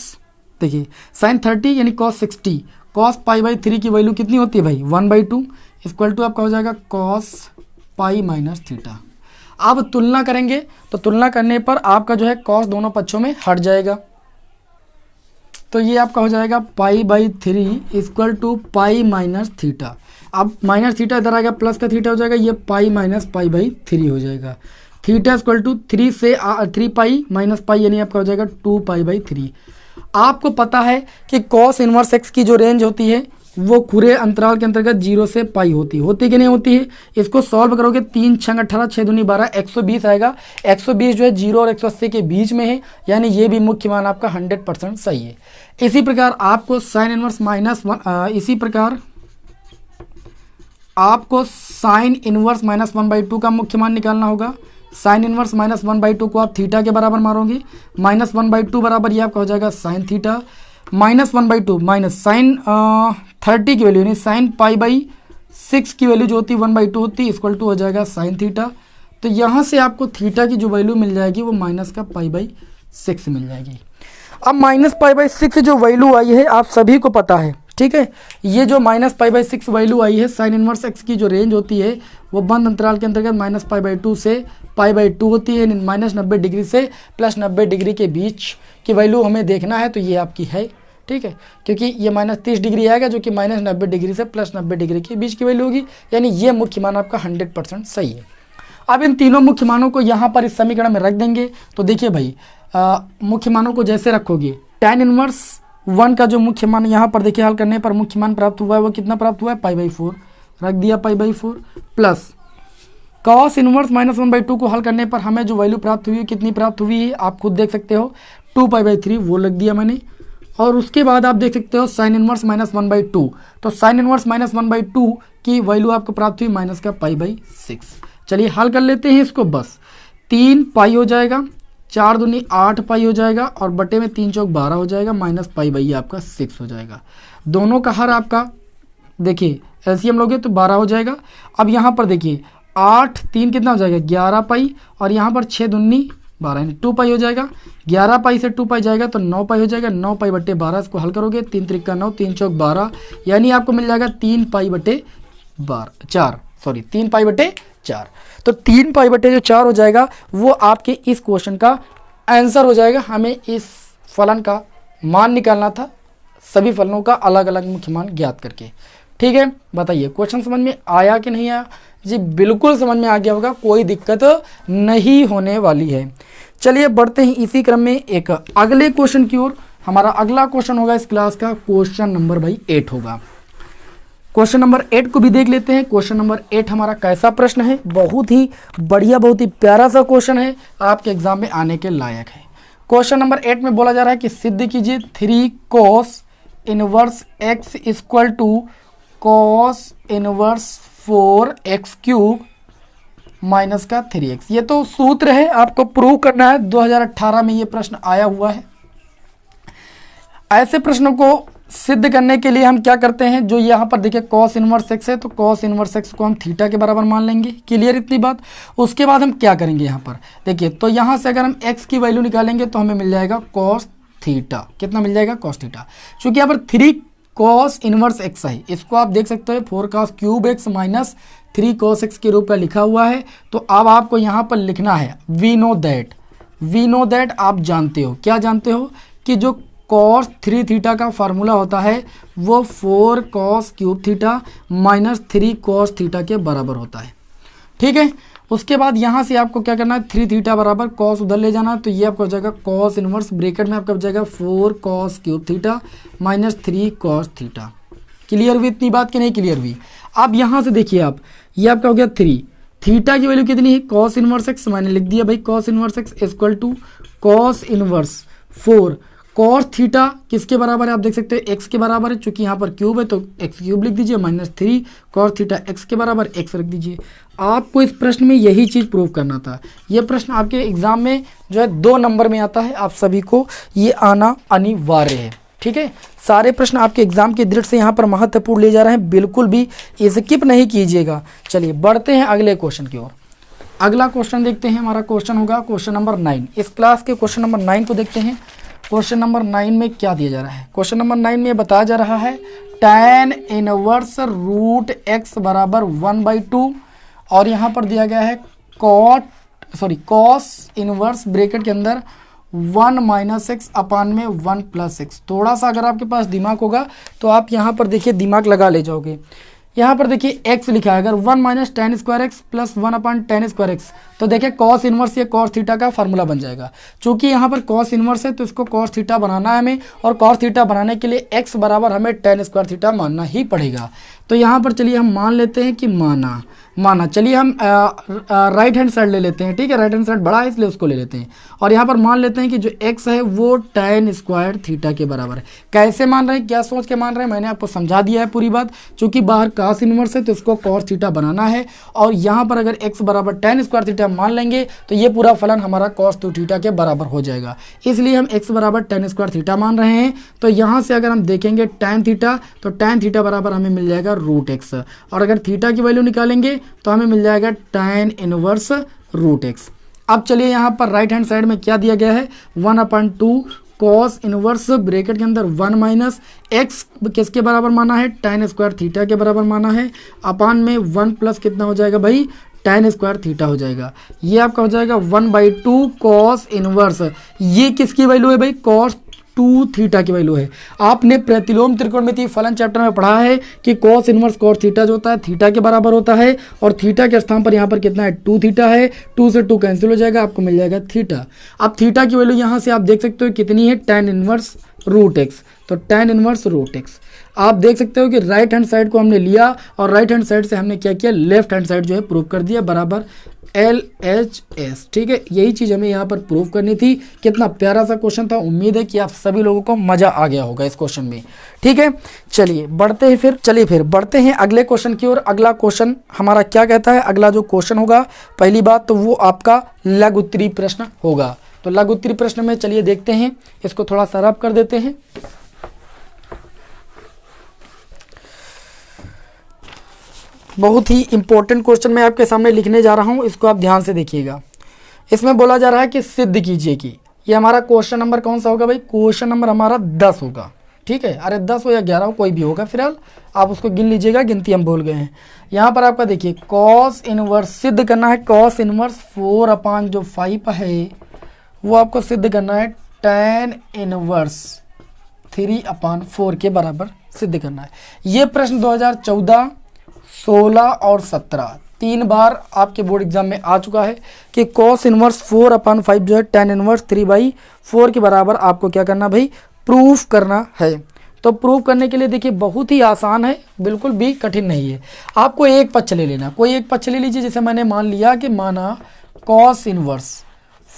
देखिए sin 30 यानी cos 60, cos π/3 की वैल्यू कितनी होती है भाई, 1/2 इक्वल टू आपका हो जाएगा cos π-थीटा। अब तुलना करेंगे तो तुलना करने पर आपका जो है cos दोनों पक्षों में हट जाएगा, तो ये आपका हो जाएगा π/3 इक्वल टू π-थीटा। अब माइनस थीटा इधर आएगा, प्लस का थीटा हो जाएगा, ये π-π/3 हो जाएगा। थीटा इक्वल टू 3 से 3π माइनस पाई यानी आपका हो जाएगा 2π/3। आपको पता है कि cos इनवर्स x की जो रेंज होती है वो खुले अंतराल के अंतर्गत 0 से पाई होती है कि नहीं होती है। इसको सॉल्व करोगे 3 6 18 6 दूनी 12 120 आएगा। 120 जो है 0 और 180 के बीच में है, यानी ये भी मुख्य मान आपका 100% सही है। इसी प्रकार आपको साइन इनवर्स इसी प्रकार आपको साइन इनवर्स -1/2 का मुख्य मान निकालना होगा। साइन इनवर्स -1/2 को आप थीटा के बराबर मारोगे, -1/2 बराबर ये आपका हो जाएगा साइन थीटा, -1/2 माइनस साइन 30 की वैल्यू यानी साइन π/6 की वैल्यू जो होती है 1/2 होती है, इक्वल टू हो जाएगा साइन थीटा। तो यहाँ से आपको थीटा की जो वैल्यू मिल जाएगी वो माइनस का π/6 मिल जाएगी। अब माइनस π/6 जो वैल्यू आई है आप सभी को पता है, ठीक है। ये जो माइनस π/6 वैल्यू आई है, साइन इनवर्स x की जो रेंज होती है वो बंद अंतराल के अंतर्गत -π/2 से π/2 होती है, -90 डिग्री से +90 डिग्री के बीच की वैल्यू हमें देखना है। तो ये आपकी है, ठीक है, क्योंकि ये -30 डिग्री आएगा जो कि -90 डिग्री से +90 डिग्री के बीच की वैल्यू होगी, यानी ये मुख्य मान आपका 100% सही है। अब इन तीनों मुख्य मानों को यहाँ पर इस समीकरण में रख देंगे। तो देखिए भाई मुख्य मानों को जैसे रखोगे, tan इनवर्स 1 का जो मुख्य मान यहाँ पर देखिए हल करने पर मुख्य मान प्राप्त हुआ है वो कितना प्राप्त हुआ है, π/4 रख दिया, π/4 प्लस cos इनवर्स -1/2 को हल करने पर हमें जो वैल्यू प्राप्त हुई है कितनी प्राप्त हुई है आप खुद देख सकते हो, 2π/3 वो लग दिया मैंने। और उसके बाद आप देख सकते हो साइन इनवर्स -1/2, तो साइन इनवर्स -1/2 की वैल्यू आपको प्राप्त हुई माइनस का π/6। चलिए हल कर लेते हैं इसको, बस 3 पाई हो जाएगा, 4 दूनी 8 पाई हो जाएगा और बटे में 3 चौक 12 हो जाएगा, माइनस π/ये आपका 6 हो जाएगा। दोनों का हर आपका देखिए एलसीएम लोगे तो 12 हो जाएगा। अब यहाँ पर देखिए 8 3 कितना हो जाएगा 11 पाई और यहाँ पर 6 दूनी 12 यानी 2 पाई हो जाएगा। 11 पाई से 2 पाई जाएगा तो 9 पाई हो जाएगा, 9 पाई बटे 12 इसको हल करोगे 3 त्रिका 9 3 चौक 12 यानी आपको मिल जाएगा 3 पाई बटे 4। तो 3 पाई बटे जो 4 हो जाएगा वो आपके इस क्वेश्चन का आंसर हो जाएगा। हमें इस फलन का मान निकालना था, सभी फलनों का अलग अलग मुख्य मान ज्ञात करके। ठीक है, बताइए क्वेश्चन समझ में आया कि नहीं आया? जी बिल्कुल समझ में आ गया होगा, कोई दिक्कत नहीं होने वाली है। चलिए बढ़ते हैं इसी क्रम में एक अगले क्वेश्चन की ओर। हमारा अगला क्वेश्चन होगा इस क्लास का क्वेश्चन नंबर 8 होगा। क्वेश्चन नंबर 8 को भी देख लेते हैं। क्वेश्चन नंबर 8 हमारा कैसा प्रश्न है, बहुत ही बढ़िया बहुत ही प्यारा सा क्वेश्चन है, आपके एग्जाम में आने के लायक है। क्वेश्चन नंबर 8 में बोला जा रहा है कि सिद्ध कीजिए 3 cos inverse x equal to cos inverse 4x³ minus का 3x। ये तो सूत्र है, आपको प्रूव करना है। 2018 में ये प्रश्न आया हुआ है। ऐसे प्रश्नों को सिद्ध करने के लिए हम क्या करते हैं, जो यहाँ पर देखिए कॉस इनवर्स x है तो कॉस इनवर्स x को हम थीटा के बराबर मान लेंगे। क्लियर इतनी बात। उसके बाद हम क्या करेंगे, यहाँ पर देखिए, तो यहाँ से अगर हम x की वैल्यू निकालेंगे तो हमें मिल जाएगा कॉस थीटा। कितना मिल जाएगा, कॉस थीटा। चूंकि यहाँ पर 3 कॉस इनवर्स x है, इसको आप देख सकते हो 4 cos³ x minus 3 cos x के रूप में लिखा हुआ है। तो अब आपको यहाँ पर लिखना है वी नो दैट, आप जानते हो, क्या जानते हो, कि जो cos 3 थीटा का फार्मूला होता है वो 4 cos³ theta minus 3 cos theta के बराबर होता है। ठीक है। उसके बाद यहाँ से आपको क्या करना है, 3 थीटा बराबर cos उधर ले जाना है, तो ये आपको हो जाएगा cos इनवर्स ब्रैकेट में आपका हो जाएगा 4 cos³ theta minus 3 cos theta. Clear हुई इतनी बात कि नहीं क्लियर हुई। अब यहाँ से देखिए आप, ये आपका हो गया 3, थीटा की वैल्यू कितनी है, cos इनवर्स x, मैंने लिख दिया भाई cos inverse x equal to cos inverse 4 cos theta किसके बराबर है, आप देख सकते हैं x के बराबर है। चूंकि यहाँ पर क्यूब है तो x³ लिख दीजिए माइनस 3 cos थीटा x के बराबर x रख दीजिए। आपको इस प्रश्न में यही चीज़ प्रूव करना था। यह प्रश्न आपके एग्जाम में जो है 2 नंबर में आता है, आप सभी को ये आना अनिवार्य है। ठीक है। सारे प्रश्न आपके एग्जाम की दृष्टि से यहाँ पर महत्वपूर्ण ले जा रहे हैं, बिल्कुल भी स्किप नहीं कीजिएगा। चलिए बढ़ते हैं अगले क्वेश्चन की ओर। अगला क्वेश्चन देखते हैं, हमारा क्वेश्चन होगा क्वेश्चन नंबर 9। इस क्लास के क्वेश्चन नंबर 9 को देखते हैं। क्वेश्चन नंबर 9 में क्या दिया जा रहा है, क्वेश्चन नंबर 9 में बताया जा रहा है tan इनवर्स रूट x बराबर 1/2 और यहाँ पर दिया गया है cos इनवर्स ब्रैकेट के अंदर 1 माइनस एक्स अपान में 1 प्लस एक्स। थोड़ा सा अगर आपके पास दिमाग होगा तो आप यहाँ पर देखिए दिमाग लगा ले जाओगे। यहाँ पर देखिए x लिखा है, अगर 1 minus tan square x plus 1 अपान tan स्क्वायर एक्स, तो देखिए cos इनवर्स ये cos थीटा का फार्मूला बन जाएगा। चूंकि यहाँ पर cos इनवर्स है तो इसको cos थीटा बनाना है हमें, और cos थीटा बनाने के लिए x बराबर हमें tan स्क्वायर थीटा मानना ही पड़ेगा। तो यहाँ पर चलिए हम मान लेते हैं कि माना चलिए हम राइट हैंड साइड ले लेते हैं। ठीक है, राइट हैंड साइड बड़ा है इसलिए उसको ले लेते हैं, और यहाँ पर मान लेते हैं कि जो x है वो tan स्क्वायर थीटा के बराबर है। कैसे मान रहे हैं, क्या सोच के मान रहे हैं, मैंने आपको समझा दिया है पूरी बात। चूंकि बाहर cos इनवर्स है तो इसको cos थीटा बनाना है, और यहाँ पर अगर x बराबर tan स्क्वायर थीटा मान लेंगे तो ये पूरा फलन हमारा cos 2 थीटा के बराबर हो जाएगा। इसलिए हम x बराबर tan स्क्वायर थीटा मान रहे हैं। तो यहाँ से अगर हम देखेंगे tan थीटा, तो tan थीटा बराबर हमें मिल जाएगा रूट x, और अगर थीटा की वैल्यू निकालेंगे तो हमें मिल जाएगा tan इनवर्स रूट x। अब चलिए यहाँ पर राइट हैंड साइड में क्या दिया गया है, 1/2 cos इनवर्स ब्रैकेट के अंदर 1 माइनस एक्स किसके बराबर माना है, tan स्क्वायर थीटा के बराबर माना है, अपान में 1 प्लस कितना हो जाएगा भाई, tan स्क्वायर थीटा हो जाएगा। ये आपका हो जाएगा 1/2 cos इनवर्स, ये किसकी वैल्यू है भाई, cos 2 थीटा की वैल्यू है। आपने प्रतिलोम त्रिकोणमिति फलन चैप्टर में पढ़ा है कि cos इनवर्स cos थीटा जो होता है थीटा के बराबर होता है, और थीटा के स्थान पर यहाँ पर कितना है, 2 थीटा है। 2 से 2 कैंसिल हो जाएगा, आपको मिल जाएगा थीटा। अब थीटा की वैल्यू यहाँ से आप देख सकते हो कितनी है, tan इनवर्स रूट x, तो tan इनवर्स रूट x। आप देख सकते हो कि राइट हैंड साइड को हमने लिया और राइट हैंड साइड से हमने क्या किया, लेफ्ट हैंड साइड जो है प्रूव कर दिया बराबर LHS। ठीक है, यही चीज़ हमें यहाँ पर प्रूव करनी थी। कितना प्यारा सा क्वेश्चन था, उम्मीद है कि आप सभी लोगों को मज़ा आ गया होगा इस क्वेश्चन में। ठीक है, चलिए बढ़ते हैं अगले क्वेश्चन की ओर। अगला क्वेश्चन हमारा क्या कहता है, अगला जो क्वेश्चन होगा पहली बात तो वो आपका लघु उत्तरीय प्रश्न होगा। तो लघु उत्तरीय प्रश्न में चलिए देखते हैं, इसको थोड़ा सा रब कर देते हैं। बहुत ही इंपॉर्टेंट क्वेश्चन मैं आपके सामने लिखने जा रहा हूं, इसको आप ध्यान से देखिएगा। इसमें बोला जा रहा है कि सिद्ध कीजिए कि, ये हमारा क्वेश्चन नंबर कौन सा होगा भाई, क्वेश्चन नंबर हमारा 10 होगा। ठीक है, अरे 10 हो या 11 हो कोई भी होगा, फिलहाल आप उसको गिन लीजिएगा, गिनती हम भूल गए हैं। यहाँ पर आपका देखिए cos इनवर्स सिद्ध करना है, cos इनवर्स 4/5 है वो आपको सिद्ध करना है tan इनवर्स 3/4 के बराबर सिद्ध करना है। ये प्रश्न 2014, 16 और 17 3 बार आपके बोर्ड एग्जाम में आ चुका है कि cos इनवर्स 4/5 जो है tan इनवर्स 3/4 के बराबर आपको क्या करना भाई, प्रूफ करना है। तो प्रूफ करने के लिए देखिए बहुत ही आसान है, बिल्कुल भी कठिन नहीं है। आपको एक पक्ष ले लेना, कोई एक पक्ष ले लीजिए। जैसे मैंने मान लिया कि माना cos इनवर्स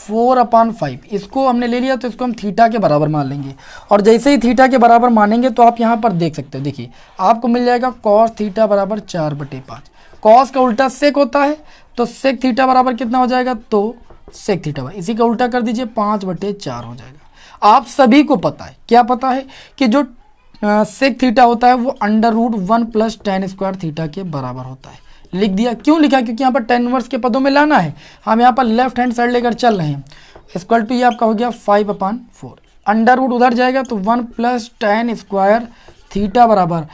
4/5 इसको हमने ले लिया तो इसको हम थीटा के बराबर मान लेंगे। और जैसे ही थीटा के बराबर मानेंगे तो आप यहाँ पर देख सकते हो, देखिए आपको मिल जाएगा कॉस थीटा बराबर 4/5। कॉस का उल्टा सेक होता है, तो सेक थीटा बराबर कितना हो जाएगा, तो सेक थीटा, इसी का उल्टा कर दीजिए 5/4 हो जाएगा। आप सभी को पता है, क्या पता है कि जो सेक थीटा होता है वो √1 + tan² थीटा के बराबर होता है। लिख दिया, क्यों लिखा, क्योंकि यहाँ पर tan इनवर्स के पदों में लाना है, हम यहाँ पर लेफ्ट हैंड साइड लेकर चल रहे हैं। इक्वल टू ये आपका हो गया 5/4, अंडर रूट उधर जाएगा तो 1 + tan² थीटा बराबर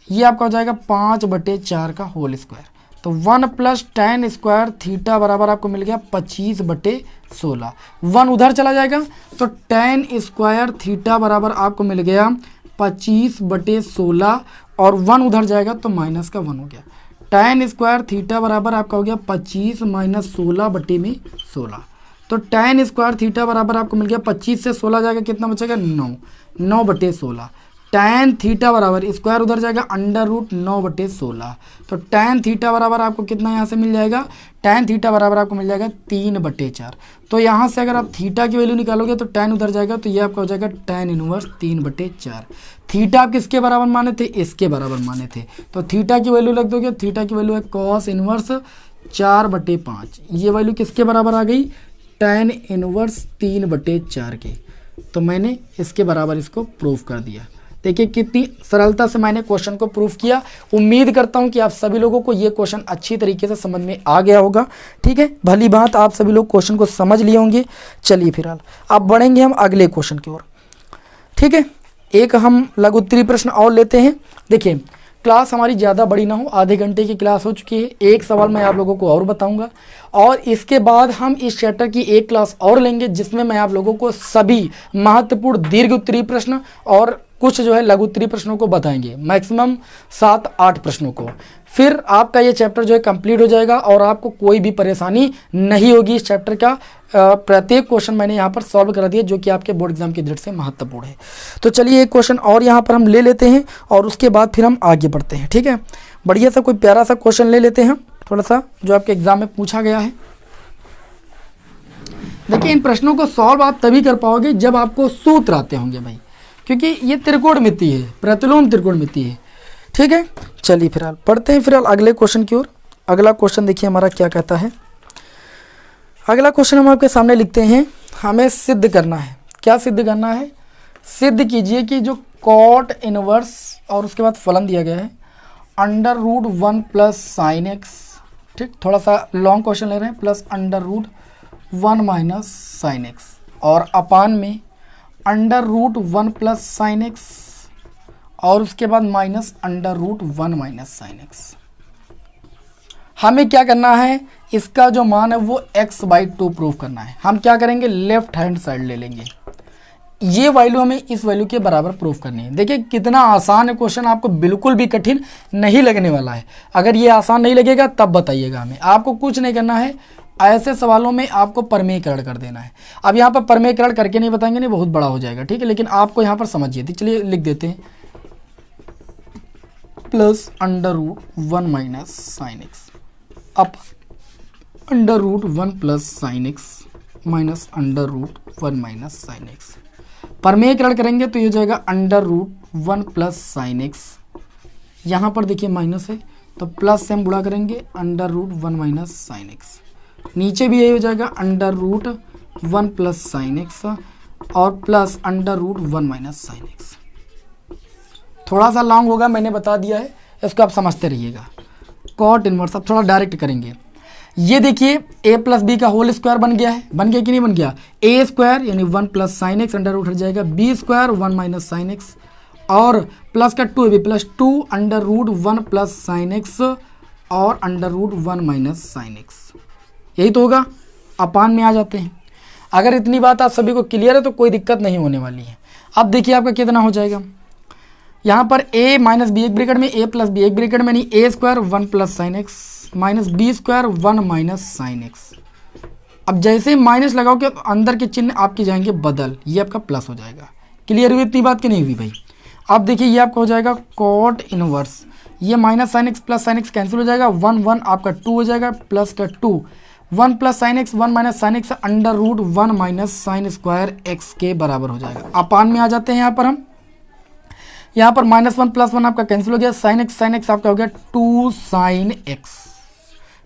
ये आपका हो जाएगा 5/4 का होल स्क्वायर। तो 1 + tan² थीटा बराबर आपको मिल गया 25/16। 1 उधर चला जाएगा तो tan² थीटा बराबर आपको मिल गया 25/16 और 1 उधर जाएगा तो माइनस का 1 हो गया। tan² थीटा बराबर आपका हो गया 25 - 16/16। तो tan² थीटा बराबर आपको मिल गया 25 से 16 जाएगा, कितना बचेगा 9, 9/16। tan थीटा बराबर स्क्वायर उधर जाएगा √9/16। तो tan थीटा बराबर आपको कितना यहाँ से मिल जाएगा, tan थीटा बराबर आपको मिल जाएगा 3/4। तो यहाँ से अगर आप थीटा की वैल्यू निकालोगे तो tan उधर जाएगा तो ये आपका हो जाएगा tan इनवर्स 3/4। थीटा आप किसके बराबर माने थे, इसके बराबर माने थे, तो थीटा की वैल्यू रख दोगे। थीटा की वैल्यू है कॉस इनवर्स 4/5। ये वैल्यू किसके बराबर आ गई, tan इनवर्स 3/4 की। तो मैंने इसके बराबर इसको प्रूफ कर दिया। देखिए कितनी सरलता से मैंने क्वेश्चन को प्रूफ किया। उम्मीद करता हूं कि आप सभी लोगों को ये क्वेश्चन अच्छी तरीके से समझ में आ गया होगा। ठीक है, भली बात आप सभी लोग क्वेश्चन को समझ लिए होंगे। चलिए फिलहाल अब बढ़ेंगे हम अगले क्वेश्चन की ओर। ठीक है, एक हम लघु उत्तरीय प्रश्न और लेते हैं। देखिए क्लास हमारी ज़्यादा बड़ी ना हो, आधे घंटे की क्लास हो चुकी है। एक सवाल मैं आप लोगों को और बताऊंगा और इसके बाद हम इस चैप्टर की एक क्लास और लेंगे जिसमें मैं आप लोगों को सभी महत्वपूर्ण दीर्घ उत्तरीय प्रश्न और कुछ जो है लघु उत्तरीय प्रश्नों को बताएंगे, मैक्सिमम 7-8 प्रश्नों को। फिर आपका ये चैप्टर जो है कंप्लीट हो जाएगा और आपको कोई भी परेशानी नहीं होगी। इस चैप्टर का प्रत्येक क्वेश्चन मैंने यहाँ पर सॉल्व कर दिया जो कि आपके बोर्ड एग्जाम की दृष्टि से महत्वपूर्ण है। तो चलिए एक क्वेश्चन और यहाँ पर हम ले लेते हैं और उसके बाद फिर हम आगे बढ़ते हैं। ठीक है, बढ़िया सा कोई प्यारा सा क्वेश्चन ले लेते हैं थोड़ा सा जो आपके एग्जाम में पूछा गया है। देखिए इन प्रश्नों को सॉल्व आप तभी कर पाओगे जब आपको सूत्र आते होंगे भाई, क्योंकि ये त्रिकोणमिति है, प्रतिलोम त्रिकोणमिति है। ठीक है, चलिए फिलहाल पढ़ते हैं फिलहाल अगले क्वेश्चन की ओर। अगला क्वेश्चन देखिए हमारा क्या कहता है। अगला क्वेश्चन हम आपके सामने लिखते हैं, हमें सिद्ध करना है। क्या सिद्ध करना है, सिद्ध कीजिए कि जो कॉट इनवर्स और उसके बाद फलन दिया गया है √1 + sin x। ठीक, थोड़ा सा लॉन्ग क्वेश्चन ले रहे हैं, प्लस √1 - sin x और अपान में √1 + sin x और उसके बाद माइनस √1 - sin x। हमें क्या करना है, इसका जो मान है वो x/2 प्रूव करना है। हम क्या करेंगे, लेफ्ट हैंड साइड ले लेंगे, ये वैल्यू हमें इस वैल्यू के बराबर प्रूफ करनी है। देखिए कितना आसान है क्वेश्चन, आपको बिल्कुल भी कठिन नहीं लगने वाला है। अगर ये आसान नहीं लगेगा तब बताइएगा हमें। आपको कुछ नहीं करना है, ऐसे सवालों में आपको परमेयकरण कर देना है। अब यहाँ पर परमेयकरण करके नहीं बताएंगे, नहीं बहुत बड़ा हो जाएगा। ठीक है, लेकिन आपको यहाँ पर समझिए। चलिए लिख देते हैं, plus √1 - sin x up √1 + sin x minus √1 - sin x। परमेयकरण करेंगे तो ये हो जाएगा √1 + sin x। यहाँ पर देखिए माइनस है तो प्लस से हम गुणा करेंगे √1 - sin x। नीचे भी यही हो जाएगा √1 + sin x और प्लस √1 - sin x। थोड़ा सा लॉन्ग होगा, मैंने बता दिया है, इसको आप समझते रहिएगा। कॉट इनवर्स अब थोड़ा डायरेक्ट करेंगे। ये देखिए a + b का होल स्क्वायर बन गया है, बन गया कि नहीं बन गया। a² यानी 1 + sin x अंडर उठ जाएगा, b² 1 - sin x और प्लस का 2 है, +2 √1 + sin x और √1 - sin x। यही तो होगा, अपान में आ जाते हैं। अगर इतनी बात आप सभी को क्लियर है तो कोई दिक्कत नहीं होने वाली है। अब देखिए आपका कितना हो जाएगा, यहाँ पर a - b एक ब्रैकेट में, a + b एक ब्रैकेट में, नहीं a² 1 + sin x minus b² 1 - sin x। अब जैसे माइनस लगाओ कि अंदर के चिन्ह आपके जाएंगे बदल, ये आपका प्लस हो जाएगा। क्लियर हुई इतनी बात की नहीं हुई भाई। अब देखिए ये आपका हो जाएगा कॉट इनवर्स, ये -sin x + sin x cancel हो जाएगा, 1 1 आपका 2 हो जाएगा, प्लस का 2 1 plus sine X 1 minus sine X under root 1 minus sine square X के बराबर हो जाएगा। अपान में आ जाते हैं यहाँ पर -1 + 1 आपका कैंसिल हो गया, साइन एक्स आपका हो गया 2 साइन एक्स।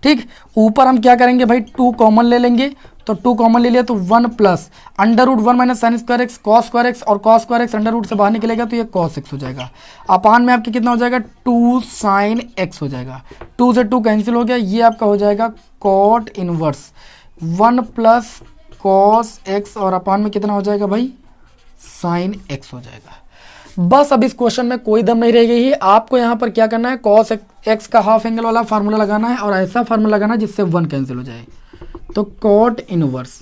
ठीक, ऊपर हम क्या करेंगे भाई 2 कॉमन ले लेंगे, तो 2 कॉमन ले लिया तो 1 plus under root 1 minus sine square x cos square x, और cos square x under root से बाहर निकलेगा तो ये कॉस एक्स हो जाएगा। अपान में आपके कितना हो जाएगा 2 साइन एक्स हो जाएगा, 2 से 2 कैंसिल हो गया, ये आपका हो जाएगा cot inverse 1 plus cos X, और अपान में कितना हो जाएगा भाई साइन एक्स हो जाएगा। बस अब इस क्वेश्चन में कोई दम नहीं रह गई है। आपको यहाँ पर क्या करना है, कॉस एक्स का हाफ एंगल वाला फार्मूला लगाना है और ऐसा फार्मूला लगाना है जिससे 1 कैंसिल हो जाए। तो कॉट इनवर्स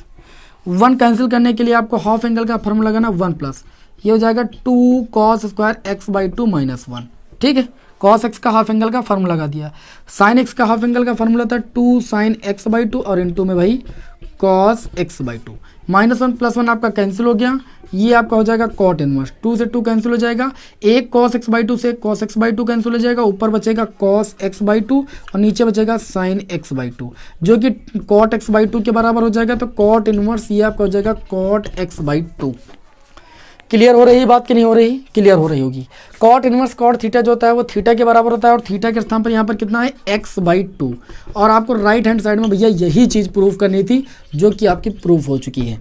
1 कैंसिल करने के लिए आपको हाफ एंगल का फार्मूला लगाना 1 प्लस, ये हो जाएगा 2 cos square x by 2 minus 1। ठीक है, कॉस एक्स का हाफ एंगल का फार्मूला लगा दिया। साइन एक्स का हाफ एंगल का फार्मूला था 2 साइन एक्स बाई 2 और इनटू में भाई कॉस एक्स बाई 2। -1 + 1 आपका कैंसिल हो गया, ये आपका हो जाएगा कॉट इनवर्स, 2 से 2 कैंसिल हो जाएगा, एक कॉस एक्स बाई 2 से कॉस एक्स बाई 2 कैंसिल हो जाएगा, ऊपर बचेगा कॉस एक्स बाई 2 और नीचे बचेगा साइन एक्स बाई 2 जो कि कॉट एक्स बाई 2 के बराबर हो जाएगा। तो कॉट इनवर्स ये आपका हो जाएगा कॉट एक्स बाई 2। क्लियर हो रही बात कि नहीं हो रही? क्लियर हो रही होगी। कॉट इनवर्स कॉट थीटा जो होता है वो थीटा के बराबर होता है, और थीटा के स्थान पर यहाँ पर कितना है एक्स बाई 2, और आपको राइट हैंड साइड में भैया यही चीज़ प्रूव करनी थी जो कि आपकी प्रूफ हो चुकी है।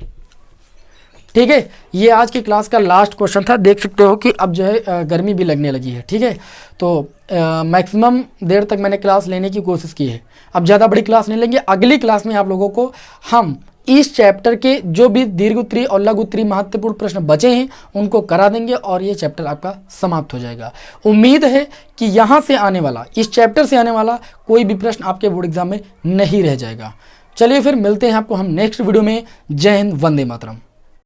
ठीक है, ये आज की क्लास का लास्ट क्वेश्चन था। देख सकते हो कि अब जो है गर्मी भी लगने लगी है। ठीक है, तो मैक्सिमम देर तक मैंने क्लास लेने की कोशिश की है, अब ज़्यादा बड़ी क्लास नहीं लेंगे। अगली क्लास में आप लोगों को हम इस चैप्टर के जो भी दीर्घोत्तरीय और लघुत्तरीय महत्वपूर्ण प्रश्न बचे हैं उनको करा देंगे और ये चैप्टर आपका समाप्त हो जाएगा। उम्मीद है कि यहाँ से आने वाला, इस चैप्टर से आने वाला कोई भी प्रश्न आपके बोर्ड एग्जाम में नहीं रह जाएगा। चलिए फिर मिलते हैं आपको हम नेक्स्ट वीडियो में। जय हिंद, वंदे मातरम।